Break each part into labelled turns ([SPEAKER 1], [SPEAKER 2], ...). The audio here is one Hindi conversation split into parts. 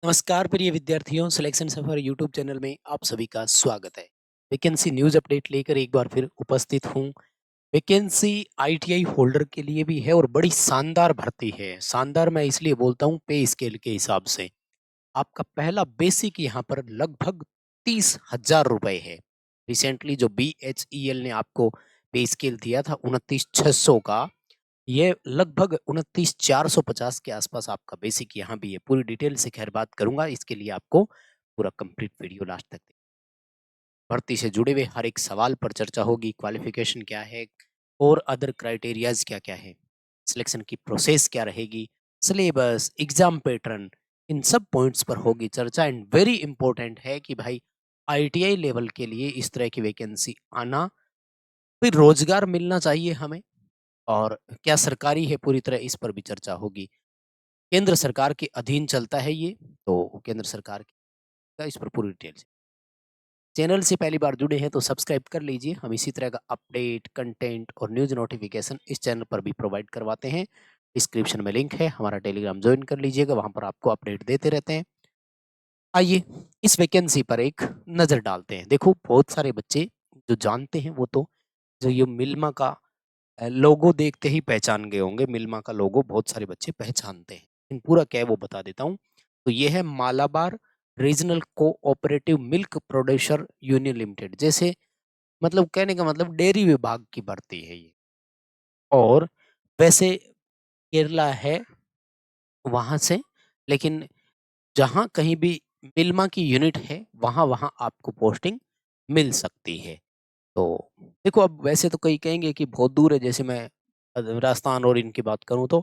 [SPEAKER 1] नमस्कार प्रिय विद्यार्थियों, सिलेक्शन सफर यूट्यूब चैनल में आप सभी का स्वागत है। वैकेंसी न्यूज अपडेट लेकर एक बार फिर उपस्थित हूँ। वैकेंसी आईटीआई होल्डर के लिए भी है और बड़ी शानदार भर्ती है। शानदार मैं इसलिए बोलता हूँ पे स्केल के हिसाब से। आपका पहला बेसिक यहाँ पर लगभग 30,000 रुपए है। रिसेंटली जो BHEL ने आपको पे स्केल दिया था 29,600 का, ये लगभग 29,450 के आसपास आपका बेसिक यहाँ भी है। पूरी डिटेल से खैर बात करूंगा, इसके लिए आपको पूरा कंप्लीट वीडियो लास्ट तक देखिए। भर्ती से जुड़े हुए हर एक सवाल पर चर्चा होगी। क्वालिफिकेशन क्या है और अदर क्राइटेरियाज क्या क्या है, सिलेक्शन की प्रोसेस क्या रहेगी, सिलेबस, एग्जाम पैटर्न, इन सब पॉइंट्स पर होगी चर्चा। एंड वेरी इंपॉर्टेंट है कि भाई आईटीआई लेवल के लिए इस तरह की वैकेंसी आना, फिर रोजगार मिलना चाहिए हमें, और क्या सरकारी है, पूरी तरह इस पर भी चर्चा होगी। केंद्र सरकार के अधीन चलता है ये, तो केंद्र सरकार का इस पर पूरी डिटेल से। चैनल से पहली बार जुड़े हैं तो सब्सक्राइब कर लीजिए। हम इसी तरह का अपडेट, कंटेंट और न्यूज नोटिफिकेशन इस चैनल पर भी प्रोवाइड करवाते हैं। डिस्क्रिप्शन में लिंक है, हमारा टेलीग्राम ज्वाइन कर लीजिएगा, वहां पर आपको अपडेट देते रहते हैं। आइए इस वैकेंसी पर एक नजर डालते हैं। देखो, बहुत सारे बच्चे जो जानते हैं वो तो जो ये मिल्मा का लोगो देखते ही पहचान गए होंगे। मिल्मा का लोगो बहुत सारे बच्चे पहचानते हैं, लेकिन पूरा क्या है वो बता देता हूँ। तो ये है Malabar regional cooperative milk producer union limited. जैसे मतलब कहने का मतलब डेयरी विभाग की भर्ती है ये। और वैसे केरला है वहां से, लेकिन जहां कहीं भी मिल्मा की यूनिट है वहां वहां आपको पोस्टिंग मिल सकती है। तो देखो, अब वैसे तो कई कहेंगे कि बहुत दूर है, जैसे मैं राजस्थान और इनकी बात करूं तो,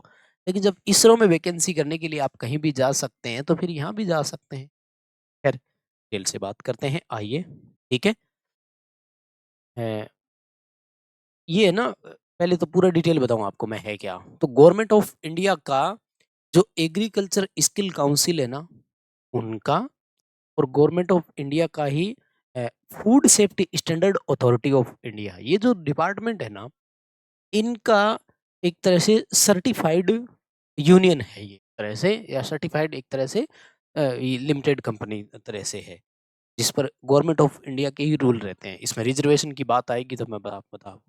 [SPEAKER 1] लेकिन जब इसरो में वैकेंसी करने के लिए आप कहीं भी जा सकते हैं तो फिर यहाँ भी जा सकते हैं। खैर, डिटेल से बात करते हैं, आइए। ठीक है। अ, ये है ना, पहले तो पूरा डिटेल बताऊं आपको मैं है क्या। तो गवर्नमेंट ऑफ इंडिया का जो एग्रीकल्चर स्किल काउंसिल है ना, उनका, और गवर्नमेंट ऑफ इंडिया का ही food safety standard authority of India, ये जो डिपार्टमेंट है ना, इनका एक तरह से सर्टिफाइड यूनियन है ये, तरह से, या सर्टिफाइड एक तरह से लिमिटेड कंपनी तरह से है, जिस पर गवर्नमेंट ऑफ इंडिया के ही रूल रहते हैं। इसमें रिजर्वेशन की बात आएगी तो मैं बताऊँ।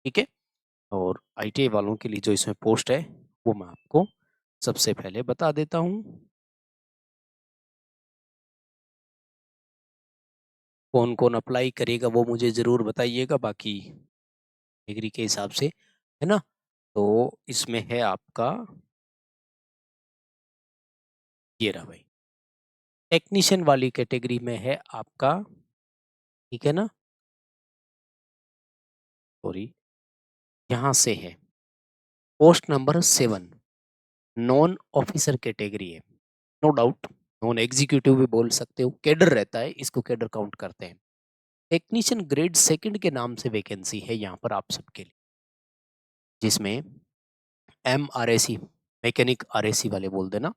[SPEAKER 1] ठीक है। और आईटीआई वालों के लिए जो इसमें पोस्ट है वो मैं आपको सबसे पहले बता देता हूँ। कौन कौन अप्लाई करेगा वो मुझे जरूर बताइएगा, बाकी डिग्री के हिसाब से, है ना। तो इसमें है आपका, ये रहा भाई, टेक्नीशियन वाली कैटेगरी में है आपका। ठीक है ना, सॉरी, यहाँ से है post number 7, non officer category है। नो डाउट, नॉन एग्जीक्यूटिव भी बोल सकते हो, कैडर रहता है, इसको कैडर काउंट करते हैं। टेक्नीशियन ग्रेड सेकंड के नाम से वैकेंसी है यहाँ पर आप सबके लिए, जिसमें MRAC, मैकेनिक RAC वाले बोल देना,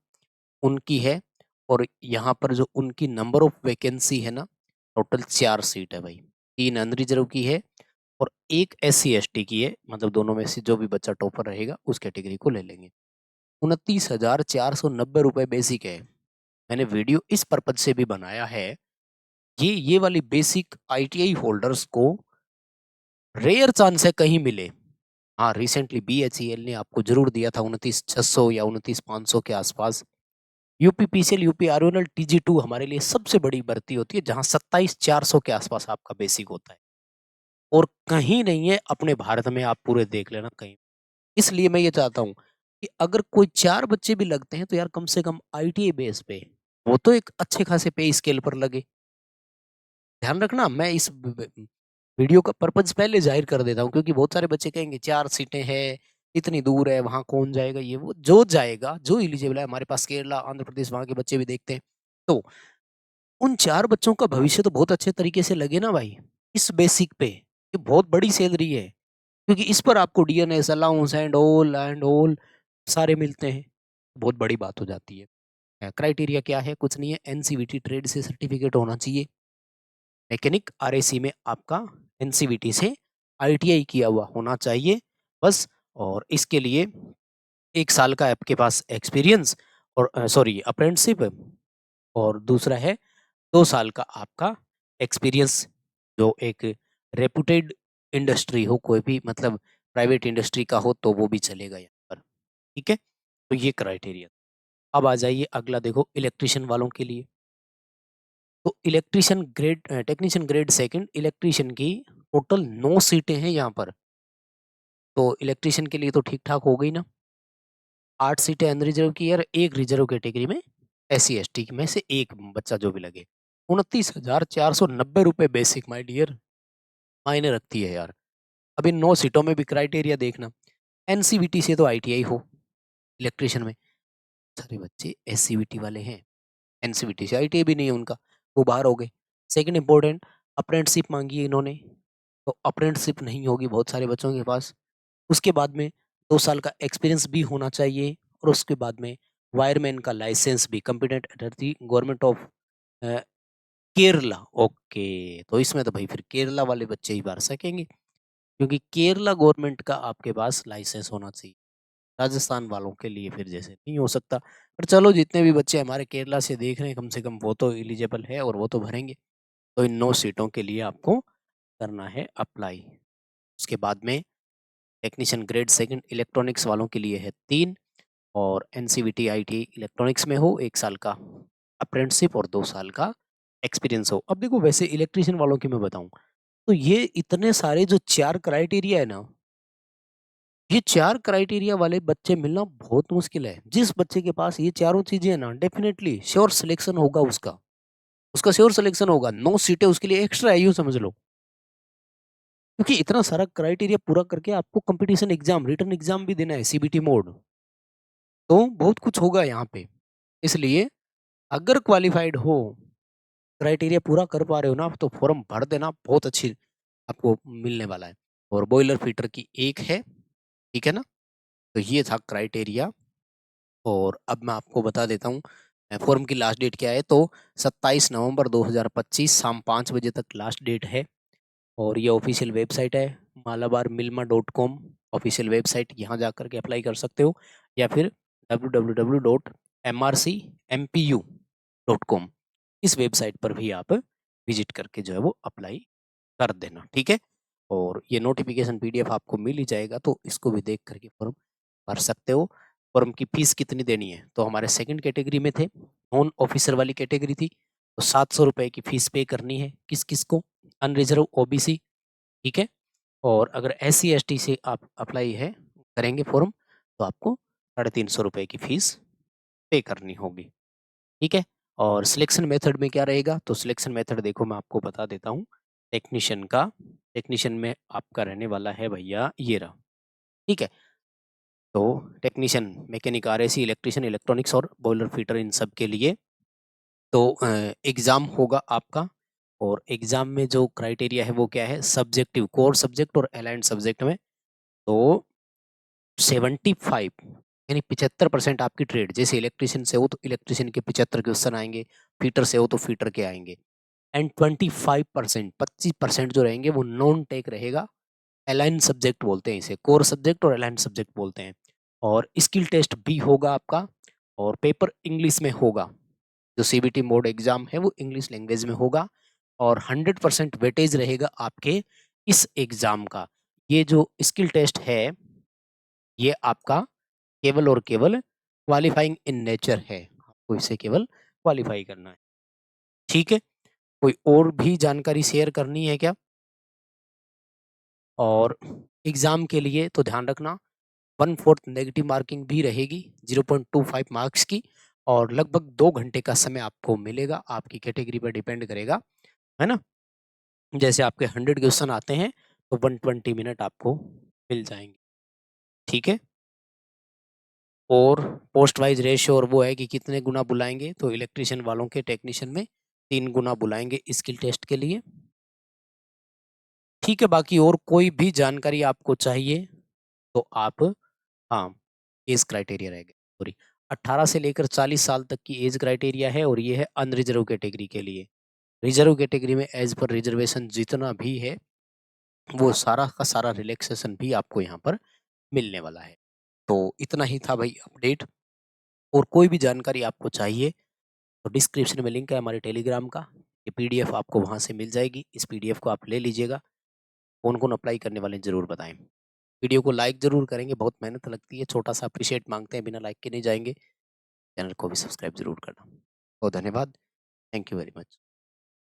[SPEAKER 1] उनकी है। और यहाँ पर जो उनकी नंबर ऑफ वैकेंसी है ना, टोटल 4 सीट है भाई। 3 अनरिजर्व की है और एक SC ST की है, मतलब दोनों में से जो भी बच्चा टॉपर रहेगा उस कैटेगरी को ले लेंगे। 29,490 रुपए बेसिक है। मैंने वीडियो इस पर्पज से भी बनाया है, ये वाली बेसिक ITI होल्डर्स को रेयर चांस है कहीं मिले। हाँ, रिसेंटली BHEL ने आपको जरूर दिया था 29,600 या 29,500 के आसपास। UPPCL, UP RONL TG2 हमारे लिए सबसे बड़ी भर्ती होती है, जहां 27,400 के आसपास आपका बेसिक होता है, और कहीं नहीं है अपने भारत में। आप पूरे देख लेना कहीं। इसलिए मैं ये चाहता हूँ कि अगर कोई 4 बच्चे भी लगते हैं तो यार कम से कम ITI बेस पे वो तो एक अच्छे खासे पे स्केल पर लगे। ध्यान रखना, मैं इस वीडियो का पर्पज पहले जाहिर कर देता हूँ, क्योंकि बहुत सारे बच्चे कहेंगे 4 सीटें हैं, इतनी दूर है, वहां कौन जाएगा, ये वो। जो जाएगा, जो एलिजिबल है, हमारे पास केरला, आंध्र प्रदेश, वहां के बच्चे भी देखते हैं। तो उन 4 बच्चों का भविष्य तो बहुत अच्छे तरीके से लगे ना भाई, इस बेसिक पे। ये बहुत बड़ी सैलरी है, क्योंकि इस पर आपको DNS अलाउंस एंड ऑल सारे मिलते हैं। बहुत बड़ी बात हो जाती है। क्राइटेरिया क्या है? कुछ नहीं है, NCVT ट्रेड से सर्टिफिकेट होना चाहिए। मैकेनिक RAC में आपका NCVT से ITI किया हुआ होना चाहिए बस। और इसके लिए 1 साल का आपके पास एक्सपीरियंस, और सॉरी, अप्रेंटिसशिप, और दूसरा है 2 साल का आपका एक्सपीरियंस, जो एक रेपुटेड इंडस्ट्री हो, कोई भी मतलब प्राइवेट इंडस्ट्री का हो तो वो भी चलेगा यहाँ पर। ठीक है, तो ये क्राइटेरिया। अब आ जाइए अगला, देखो इलेक्ट्रिशियन वालों के लिए। तो electrician grade technician grade second electrician की टोटल 9 सीटें हैं यहाँ पर। तो इलेक्ट्रिशियन के लिए तो ठीक ठाक हो गई ना। 8 सीटें अनरिजर्व की और एक रिजर्व कैटेगरी में SC ST में से एक बच्चा जो भी लगे। 29,490 रुपए बेसिक, माय डियर, मायने रखती है यार। अब इन 9 सीटों में भी क्राइटेरिया देखना, NCVT से तो ITI हो इलेक्ट्रिशियन में। सारे बच्चे SCVT वाले हैं, NCVT से ITI भी नहीं है उनका, वो बाहर हो गए। सेकंड इंपॉर्टेंट, अप्रेंटिसशिप मांगी है इन्होंने, तो अप्रेंटिसशिप नहीं होगी बहुत सारे बच्चों के पास। उसके बाद में 2 साल का एक्सपीरियंस भी होना चाहिए और उसके बाद में वायरमैन का लाइसेंस भी, competent authority government of Kerala. Okay, तो इसमें तो भाई फिर केरला वाले बच्चे ही भर सकेंगे, क्योंकि केरला गवर्नमेंट का आपके पास लाइसेंस होना चाहिए। राजस्थान वालों के लिए फिर जैसे नहीं हो सकता। पर चलो, जितने भी बच्चे हमारे केरला से देख रहे हैं, कम से कम वो तो एलिजिबल है और वो तो भरेंगे। तो इन 9 सीटों के लिए आपको करना है अप्लाई। उसके बाद में टेक्नीशियन ग्रेड सेकंड इलेक्ट्रॉनिक्स वालों के लिए है 3, और NCVT ITI इलेक्ट्रॉनिक्स में हो 1 साल का अप्रेंटिसशिप और 2 साल का एक्सपीरियंस हो। अब देखो, वैसे इलेक्ट्रिशियन वालों की मैं बताऊं तो ये इतने सारे जो 4 क्राइटेरिया है ना, ये 4 क्राइटेरिया वाले बच्चे मिलना बहुत मुश्किल है। जिस बच्चे के पास ये चारों चीजें है ना, डेफिनेटली श्योर सिलेक्शन होगा उसका, उसका श्योर सिलेक्शन होगा। 9 सीटें उसके लिए एक्स्ट्रा है, यूं समझ लो। क्योंकि इतना सारा क्राइटेरिया पूरा करके आपको कंपटीशन एग्जाम, रिटन एग्जाम भी देना है, CBT मोड, तो बहुत कुछ होगा यहाँ पे। इसलिए अगर क्वालिफाइड हो, क्राइटेरिया पूरा कर पा रहे हो ना, तो फॉर्म भर देना, बहुत अच्छी आपको मिलने वाला है। और बॉयलर फीटर की एक है, ठीक है ना। तो ये था क्राइटेरिया। और अब मैं आपको बता देता हूँ फॉर्म की लास्ट डेट क्या है। तो 27 नवंबर 2025 शाम 5 बजे तक लास्ट डेट है। और ये ऑफिशियल वेबसाइट है, malabarmilma.com ऑफिशियल वेबसाइट, यहाँ जा करके अप्लाई कर सकते हो, या फिर www.mrcmpu.com इस वेबसाइट पर भी आप विजिट करके जो है वो अप्लाई कर देना, ठीक है। और ये नोटिफिकेशन PDF आपको मिल ही जाएगा, तो इसको भी देख करके फॉर्म भर सकते हो। फॉर्म की फीस कितनी देनी है, तो हमारे सेकंड कैटेगरी में थे, नॉन ऑफिसर वाली कैटेगरी थी, तो 700 रुपए की फीस पे करनी है। किस किस को? अनरिजर्व OBC, ठीक है। और अगर SC ST से आप अप्लाई है करेंगे फॉर्म, तो आपको 350 रुपए की फीस पे करनी होगी, ठीक है। और सिलेक्शन मेथड में क्या रहेगा, तो सिलेक्शन मेथड देखो मैं आपको बता देता हूँ। टेक्नीशियन का, टेक्नीशियन में आपका रहने वाला है भैया ये रहा, ठीक है। तो technician mechanic, RAC, electrician, electronics और बॉयलर फीटर, इन सब के लिए तो एग्ज़ाम होगा आपका। और एग्ज़ाम में जो क्राइटेरिया है वो क्या है, सब्जेक्टिव, कोर सब्जेक्ट और अलाइंड सब्जेक्ट में तो 75 यानी 75% आपकी ट्रेड, जैसे इलेक्ट्रिशियन से हो तो इलेक्ट्रिशियन के 75 क्वेश्चन आएंगे, फीटर से हो तो फीटर के आएंगे। एंड 25%, 25% जो रहेंगे वो नॉन टेक रहेगा। अलाइन सब्जेक्ट बोलते हैं इसे, कोर सब्जेक्ट और अलाइन सब्जेक्ट बोलते हैं। और स्किल टेस्ट भी होगा आपका, और पेपर इंग्लिश में होगा। जो CBT मोड एग्जाम है वो इंग्लिश लैंग्वेज में होगा, और 100% वेटेज रहेगा आपके इस एग्जाम का। ये जो स्किल टेस्ट है, ये आपका केवल और केवल क्वालिफाइंग इन नेचर है, आपको इसे केवल क्वालिफाई करना है, ठीक है। कोई और भी जानकारी शेयर करनी है क्या? और एग्जाम के लिए तो ध्यान रखना, 1/4 नेगेटिव मार्किंग भी रहेगी, 0.25 मार्क्स की, और लगभग 2 घंटे का समय आपको मिलेगा, आपकी कैटेगरी पर डिपेंड करेगा, है ना। जैसे आपके 100 क्वेश्चन आते हैं तो 120 मिनट आपको मिल जाएंगे, ठीक है। और पोस्ट वाइज रेशियो और वो है कि कितने गुना बुलाएंगे, तो इलेक्ट्रिशियन वालों के टेक्नीशियन में 3 गुना बुलाएंगे स्किल टेस्ट के लिए, ठीक है। बाकी और कोई भी जानकारी आपको चाहिए तो आप, हाँ, एज क्राइटेरिया रहेगा, सॉरी, 18 से लेकर 40 साल तक की एज क्राइटेरिया है, और ये है अनरिजर्व कैटेगरी के लिए। रिजर्व कैटेगरी में एज पर रिजर्वेशन जितना भी है वो सारा का सारा रिलैक्सेशन भी आपको यहाँ पर मिलने वाला है। तो इतना ही था भाई अपडेट। और कोई भी जानकारी आपको चाहिए तो डिस्क्रिप्शन में लिंक है हमारे टेलीग्राम का, ये पीडीएफ आपको वहाँ से मिल जाएगी। इस पीडीएफ को आप ले लीजिएगा। कौन-कौन अप्लाई करने वाले हैं ज़रूर बताएँ। वीडियो को लाइक ज़रूर करेंगे, बहुत मेहनत लगती है, छोटा-सा अप्रिशिएट माँगते हैं, बिना लाइक के नहीं जाएँगे। चैनल को भी सब्सक्राइब ज़रूर करना। बहुत धन्यवाद। Thank you very much.